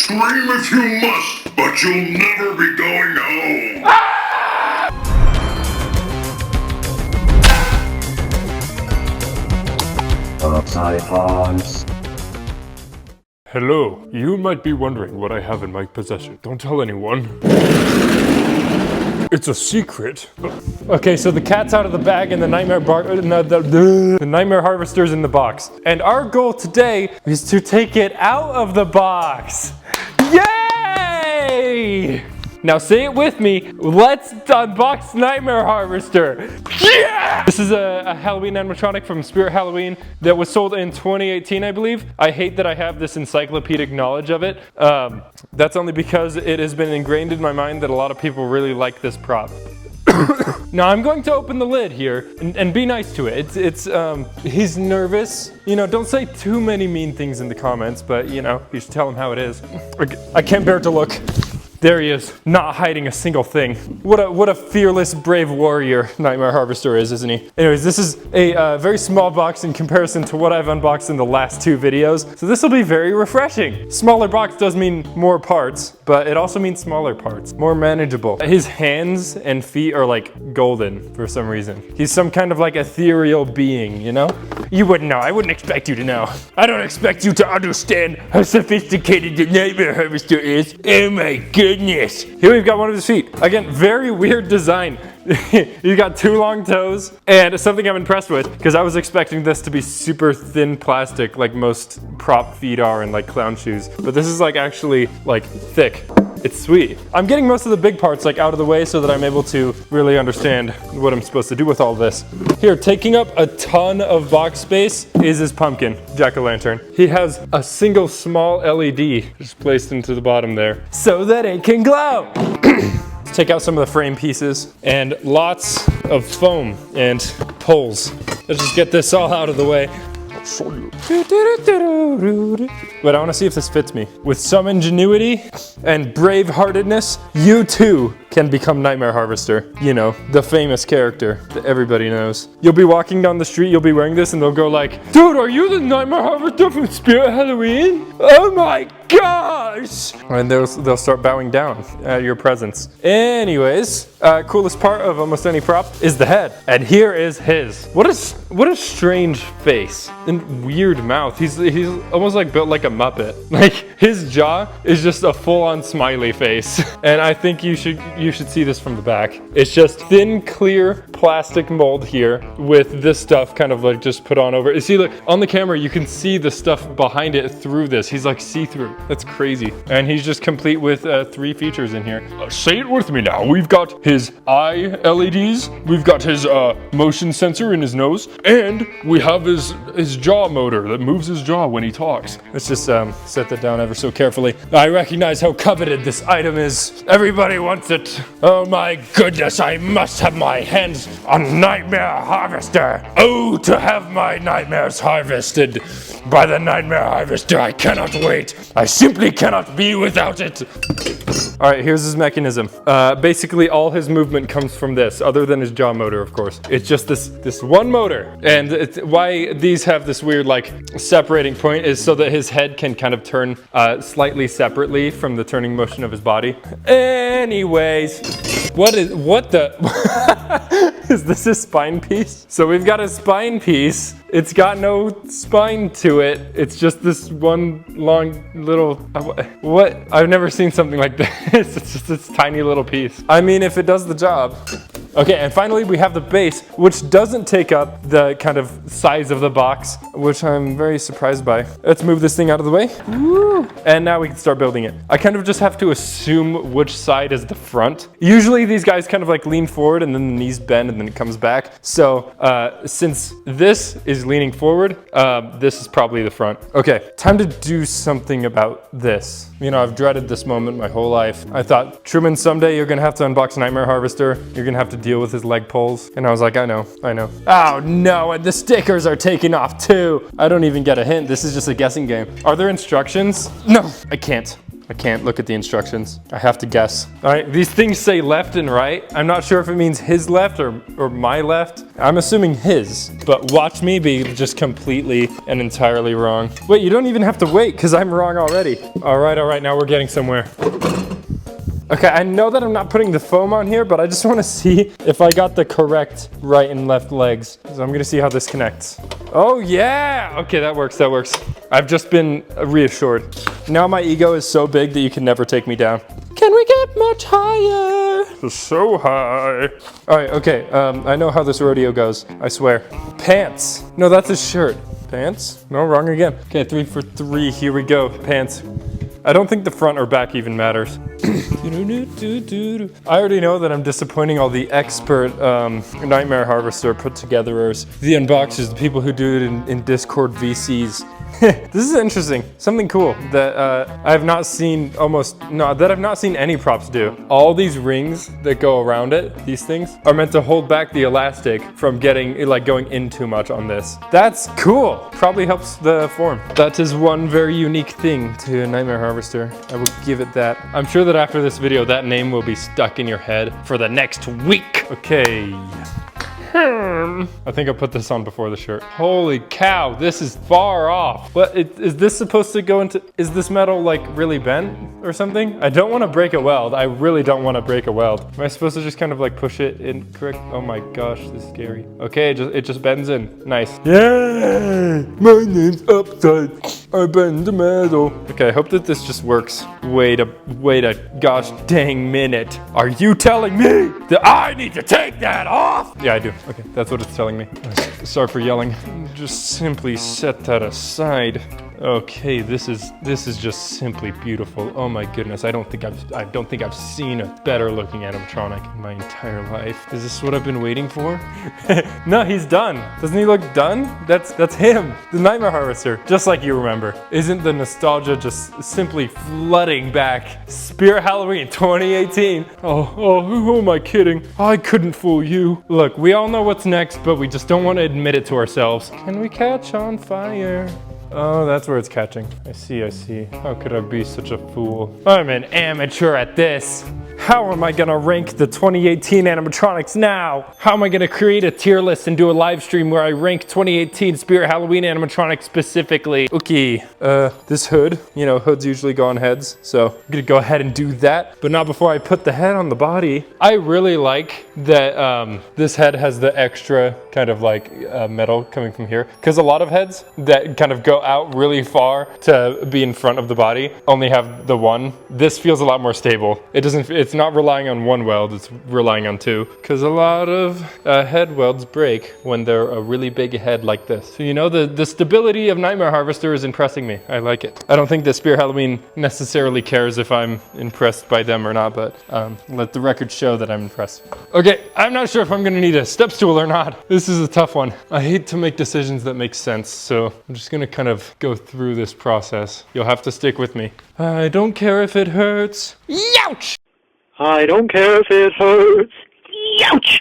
Scream if you must, but you'll never be going home. Upside Hans. Hello, you might be wondering what I have in my possession. Don't tell anyone. It's a secret. Okay, so the cat's out of the bag and the nightmare harvester's in the box. And our goal today is to take it out of the box. Yay! Now say it with me. Let's unbox Nightmare Harvester. Yeah! This is a Halloween animatronic from Spirit Halloween that was sold in 2018, I believe. I hate that I have this encyclopedic knowledge of it. That's only because it has been ingrained in my mind that a lot of people really like this prop. Now I'm going to open the lid here and be nice to it. He's nervous. You know, don't say too many mean things in the comments, but you know, you should tell him how it is. I can't bear to look. There he is, not hiding a single thing. What a fearless, brave warrior Nightmare Harvester is, isn't he? Anyways, this is a very small box in comparison to what I've unboxed in the last two videos. So this will be very refreshing. Smaller box does mean more parts, but it also means smaller parts, more manageable. His hands and feet are like golden for some reason. He's some kind of like ethereal being, you know? You wouldn't know, I wouldn't expect you to know. I don't expect you to understand how sophisticated the Nightmare Harvester is. Oh my goodness. Here we've got one of his feet. Again, very weird design. He's got two long toes, and it's something I'm impressed with because I was expecting this to be super thin plastic like most prop feet are in like clown shoes. But this is like actually like thick. It's sweet. I'm getting most of the big parts like out of the way so that I'm able to really understand what I'm supposed to do with all this. Here, taking up a ton of box space is his pumpkin, jack-o'-lantern. He has a single small LED just placed into the bottom there so that it can glow. Let's take out some of the frame pieces and lots of foam and poles. Let's just get this all out of the way. But I want to see if this fits me. With some ingenuity and brave-heartedness, you too can become Nightmare Harvester. You know, the famous character that everybody knows. You'll be walking down the street, you'll be wearing this, and they'll go like, "Dude, are you the Nightmare Harvester from Spirit Halloween? Oh my gosh!" And they'll start bowing down at your presence. Anyways, coolest part of almost any prop is the head. And here is his. What a strange face and weird mouth. He's almost like built like a Muppet. Like his jaw is just a full-on smiley face. And I think you should see this from the back. It's just thin, clear plastic mold here with this stuff kind of like just put on over. You see, look, on the camera you can see the stuff behind it through this. He's like see-through. That's crazy. And he's just complete with 3 features in here. Say it with me now. We've got his eye LEDs, we've got his motion sensor in his nose, and we have his jaw motor that moves his jaw when he talks. Let's just set that down ever so carefully. I recognize how coveted this item is. Everybody wants it. Oh my goodness, I must have my hands on Nightmare Harvester. Oh, to have my nightmares harvested by the Nightmare Harvester. I cannot wait. I simply cannot be without it. All right, here's his mechanism. Basically, all his movement comes from this, other than his jaw motor, of course. It's just this one motor. And why these have this weird, like, separating point is so that his head can kind of turn slightly separately from the turning motion of his body. Anyways, what the? Is this a spine piece? So we've got a spine piece. It's got no spine to it. It's just this one long little, what? I've never seen something like this. It's just this tiny little piece. I mean, if it does the job. Okay, and finally we have the base, which doesn't take up the kind of size of the box, which I'm very surprised by. Let's move this thing out of the way. Woo. And now we can start building it. I kind of just have to assume which side is the front. Usually these guys kind of like lean forward and then the knees bend and then it comes back. So since this is leaning forward, this is probably the front. Okay, time to do something about this. You know, I've dreaded this moment my whole life. I thought, Truman, someday you're gonna have to unbox Nightmare Harvester. You're gonna have to deal with his leg pulls. And I was like, I know. Oh no, and the stickers are taking off too. I don't even get a hint. This is just a guessing game. Are there instructions? No, I can't. I can't look at the instructions. I have to guess. All right, these things say left and right. I'm not sure if it means his left or my left. I'm assuming his, but watch me be just completely and entirely wrong. Wait, you don't even have to wait because I'm wrong already. All right, now we're getting somewhere. Okay, I know that I'm not putting the foam on here, but I just want to see if I got the correct right and left legs. So I'm gonna see how this connects. Oh yeah! Okay, that works. I've just been reassured. Now my ego is so big that you can never take me down. Can we get much higher? So high. All right, okay, I know how this rodeo goes, I swear. Pants. No, that's his shirt. Pants? No, wrong again. Okay, 3 for 3, here we go, pants. I don't think the front or back even matters. I already know that I'm disappointing all the expert Nightmare Harvester put-togetherers, the unboxers, the people who do it in Discord VCs. This is interesting. Something cool that I have not seen that I've not seen any props do. All these rings that go around it, these things, are meant to hold back the elastic from going in too much on this. That's cool. Probably helps the form. That is one very unique thing to Nightmare Harvester. I will give it that. I'm sure that after this video, that name will be stuck in your head for the next week. Okay. I think I put this on before the shirt. Holy cow, this is far off. What, is this supposed to go into, is this metal like really bent or something? I don't want to break a weld. I really don't want to break a weld. Am I supposed to just kind of like push it in correct? Oh my gosh, this is scary. Okay, it just bends in. Nice. Yay! My name's Upside. I bend the metal. Okay, I hope that this just works. Wait a gosh dang minute. Are you telling me that I need to take that off? Yeah, I do. Okay, that's what it's telling me. Sorry for yelling. Just simply set that aside. Okay, this is just simply beautiful. Oh my goodness, I don't think I've seen a better looking animatronic in my entire life. Is this what I've been waiting for? No, he's done. Doesn't he look done? That's him, the Nightmare Harvester, just like you remember. Isn't the nostalgia just simply flooding back? Spirit Halloween 2018. Who am I kidding? I couldn't fool you. Look, we all know what's next, but we just don't want to admit it to ourselves. Can we catch on fire? Oh, that's where it's catching. I see. How could I be such a fool? I'm an amateur at this. How am I gonna rank the 2018 animatronics now? How am I gonna create a tier list and do a live stream where I rank 2018 Spirit Halloween animatronics specifically? Okay, this hood, hoods usually go on heads, so I'm gonna go ahead and do that, but not before I put the head on the body. I really like that this head has the extra kind of like metal coming from here, because a lot of heads that kind of go out really far to be in front of the body only have the one. This feels a lot more stable. It's not relying on one weld, it's relying on two, because a lot of head welds break when they're a really big head like this. So the stability of Nightmare Harvester is impressing me. I like it. I don't think that Spirit Halloween necessarily cares if I'm impressed by them or not, but let the record show that I'm impressed. Okay, I'm not sure if I'm gonna need a step stool or not. This is a tough one. I hate to make decisions that make sense, so I'm just gonna kind of go through this process. You'll have to stick with me. I don't care if it hurts. Youch! I don't care if it hurts. Youch!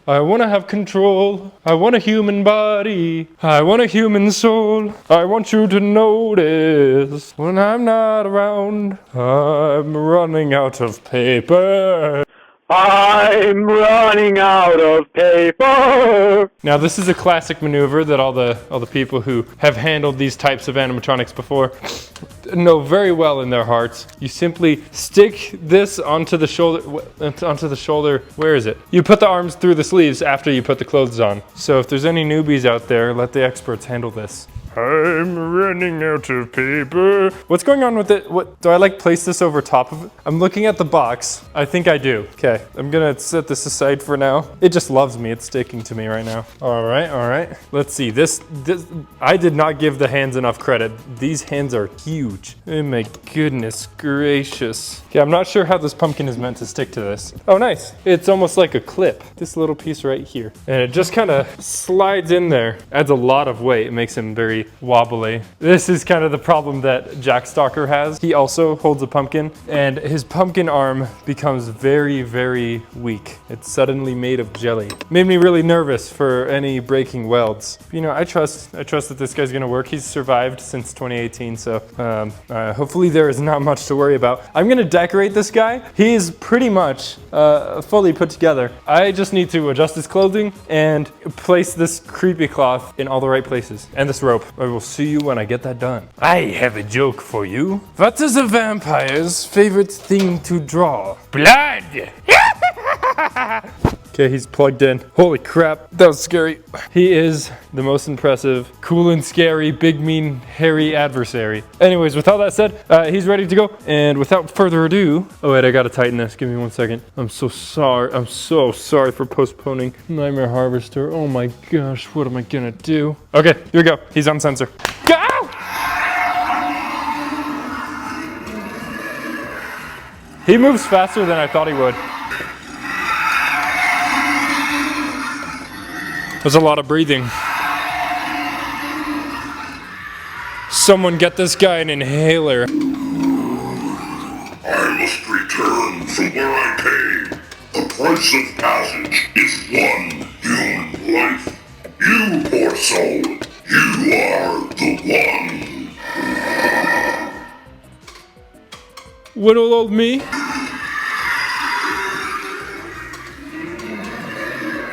I want to have control. I want a human body. I want a human soul. I want you to notice when I'm not around. I'm running out of paper. I'm running out of paper. Now this is a classic maneuver that all the people who have handled these types of animatronics before know very well in their hearts. You simply stick this onto the shoulder. Where is it? You put the arms through the sleeves after you put the clothes on. So if there's any newbies out there, let the experts handle this. I'm running out of paper. What's going on with it? What do I place this over top of it? I'm looking at the box. I think I do. Okay, I'm gonna set this aside for now. It just loves me. It's sticking to me right now. All right. Let's see. This I did not give the hands enough credit. These hands are huge. Oh my goodness gracious. Okay, I'm not sure how this pumpkin is meant to stick to this. Oh, nice. It's almost like a clip. This little piece right here, and it just kind of slides in there. Adds a lot of weight. It makes him very very wobbly. This is kind of the problem that Jack Stalker has. He also holds a pumpkin, and his pumpkin arm becomes very, very weak. It's suddenly made of jelly. Made me really nervous for any breaking welds. You know, I trust that this guy's gonna work. He's survived since 2018, so hopefully there is not much to worry about. I'm gonna decorate this guy. He's pretty much fully put together. I just need to adjust his clothing and place this creepy cloth in all the right places. And this rope. I will see you when I get that done. I have a joke for you. What is a vampire's favorite thing to draw? Blood! Okay, he's plugged in. Holy crap, that was scary. He is the most impressive, cool and scary, big, mean, hairy adversary. Anyways, with all that said, he's ready to go. And without further ado, oh wait, I gotta tighten this. Give me 1 second. I'm so sorry. I'm so sorry for postponing Nightmare Harvester. Oh my gosh, what am I gonna do? Okay, here we go. He's on sensor. Go! He moves faster than I thought he would. There's a lot of breathing. Someone get this guy an inhaler. I must return from where I came. The price of passage is one human life. You, poor soul, you are the one. Little old me.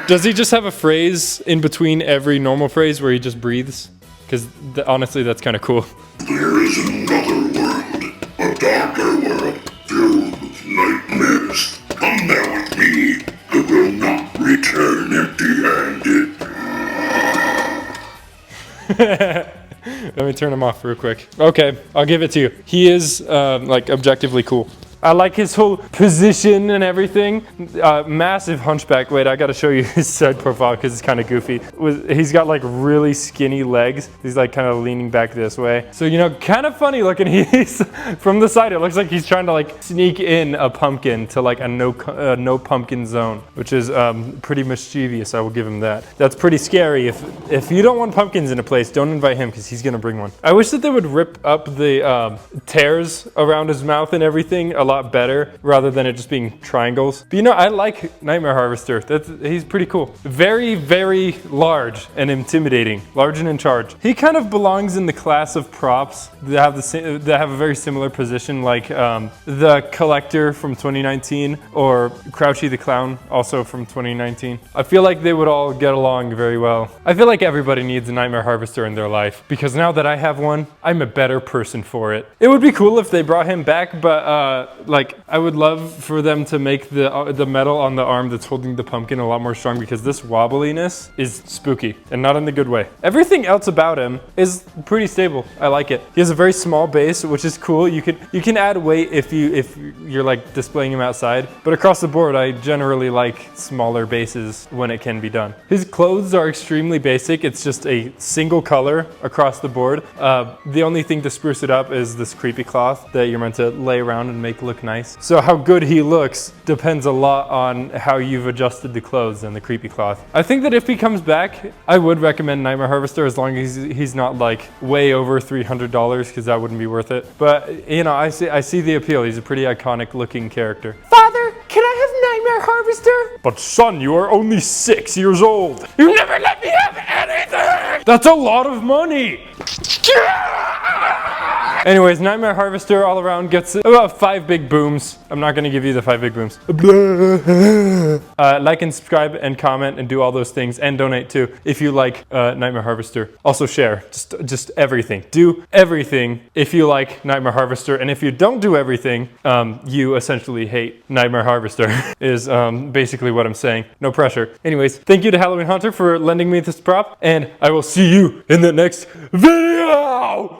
Does he just have a phrase in between every normal phrase where he just breathes? Because honestly, that's kind of cool. There is another world, a darker world, filled with nightmares. Come there with me. I will not return empty-handed. Let me turn him off real quick. Okay, I'll give it to you. He is like objectively cool. I like his whole position and everything. Massive hunchback. Wait, I gotta show you his side profile because it's kind of goofy. He's got like really skinny legs. He's like kind of leaning back this way. So, you know, kind of funny looking. He's from the side. It looks like he's trying to like sneak in a pumpkin to like a no pumpkin zone, which is pretty mischievous. I will give him that. That's pretty scary. If you don't want pumpkins in a place, don't invite him because he's gonna bring one. I wish that they would rip up the tears around his mouth and everything a lot better rather than it just being triangles. But you know, I like Nightmare Harvester. He's pretty cool. Very, very large and intimidating. Large and in charge. He kind of belongs in the class of props that have a very similar position, like the Collector from 2019 or Crouchy the Clown, also from 2019. I feel like they would all get along very well. I feel like everybody needs a Nightmare Harvester in their life because now that I have one, I'm a better person for it. It would be cool if they brought him back, but like, I would love for them to make the metal on the arm that's holding the pumpkin a lot more strong because this wobbliness is spooky and not in the good way. Everything else about him is pretty stable. I like it. He has a very small base, which is cool. You can add weight if you're like displaying him outside, but across the board, I generally like smaller bases when it can be done. His clothes are extremely basic. It's just a single color across the board. The only thing to spruce it up is this creepy cloth that you're meant to lay around and make look nice. So how good he looks depends a lot on how you've adjusted the clothes and the creepy cloth. I think that if he comes back, I would recommend Nightmare Harvester as long as he's not like way over $300 because that wouldn't be worth it. But you know, I see the appeal. He's a pretty iconic looking character. Father, can I have Nightmare Harvester? But son, you are only 6 years old. You never let me have anything. That's a lot of money. Anyways, Nightmare Harvester all around gets about 5 big booms. I'm not gonna give you the 5 big booms. Like and subscribe and comment and do all those things and donate too if you like Nightmare Harvester. Also share, just everything. Do everything if you like Nightmare Harvester, and if you don't do everything, you essentially hate Nightmare Harvester is basically what I'm saying. No pressure. Anyways, thank you to Halloween Hunter for lending me this prop, and I will see you in the next video!